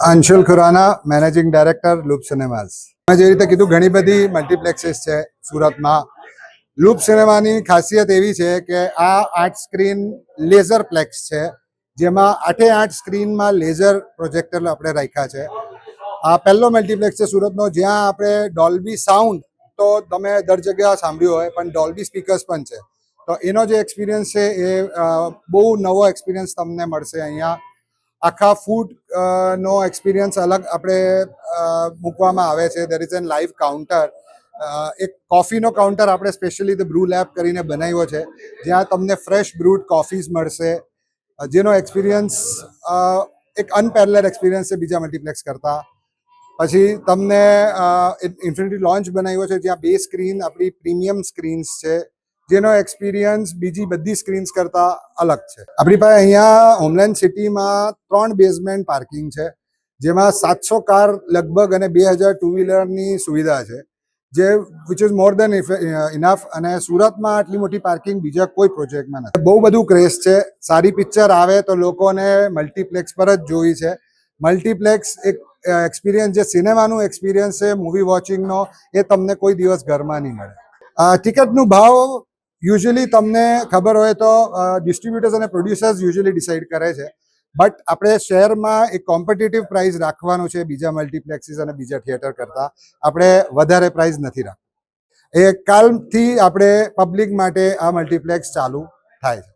Anshul Khurana, managing director loop cinemas. મેં જે રીતે કીધું, ઘણી બધી મલ્ટીપ્લેક્સીસ છે સુરતમાં. લૂપ સિનેમાની ખાસિયત એવી છે કે આ 8 સ્ક્રીન લેઝર પ્લેક્સ છે, જેમાં 8 સ્ક્રીનમાં લેઝર પ્રોજેક્ટર આપણે રાખ્યા છે. આ પહેલો મલ્ટીપ્લેક્સ છે સુરતનો જ્યાં આપણે ડોલ્બી સાઉન્ડ તો તમે દર જગ્યાએ સાંભળ્યું હોય, પણ ડોલ્બી સ્પીકર્સ પણ છે. તો એનો જે એક્સપિરિયન્સ છે એ બહુ નવો એક્સપિરિયન્સ તમને મળશે અહીંયા. આખા ફૂડ નો એક્સપિરિયન્સ અલગ આપણે મૂકવામાં આવે છે. There is an live counter, એક કોફીનો કાઉન્ટર આપણે સ્પેશિયલી ધ બ્રૂ લેબ કરીને બનાવ્યો છે, જ્યાં તમને ફ્રેશ બ્રૂડ કોફીઝ મળશે, જેનો એક્સપિરિયન્સ એક અનપેરેલલ એક્સપિરિયન્સ છે બીજા મલ્ટીપ્લેક્સ કરતાં. પછી તમને ઇન્ફિનિટી લોન્ચ બનાવ્યો છે, જ્યાં 2 સ્ક્રીન આપણી પ્રીમિયમ સ્ક્રીન્સ છે, જેનો એક્સપિરિયન્સ બીજી બધી સ્ક્રીન્સ કરતાં અલગ છે. આપણી પાસે અહીંયા હોમલેન્ડ સિટીમાં 3 બેઝમેન્ટ પાર્કિંગ છે, જેમાં 700 કાર લગભગ અને 2000 ટુ વ્હીલરની સુવિધા છે, જે which is more then enough. અને સુરતમાં આટલી મોટી પાર્કિંગ બીજા કોઈ પ્રોજેક્ટમાં નથી. બહુ બધું ક્રેઝ છે. સારી પિક્ચર આવે તો લોકોને મલ્ટીપ્લેક્સ પર જ જોઈ છે. મલ્ટીપ્લેક્સ એક એક્સપિરિયન્સ, જે સિનેમાનું એક્સપિરિયન્સ છે મૂવી વોચિંગનો, એ તમને કોઈ દિવસ ઘરમાં નહીં મળે. ટિકિટનું ભાવ યુઝ્યુઅલી તમને ખબર હોય તો ડિસ્ટ્રીબ્યુટર્સ અને પ્રોડ્યુસર્સ યુઝ્યુઅલી ડિસાઇડ કરે છે, બટ આપણે શહેરમાં એક કોમ્પિટિટિવ પ્રાઇસ રાખવાનું છે બીજા મલ્ટીપ્લેક્સીસ અને બીજા થિયેટર કરતાં. આપણે વધારે પ્રાઇસ નથી રાખવું. એ કાલથી આપણે પબ્લિક માટે આ મલ્ટીપ્લેક્સ ચાલુ થાય છે.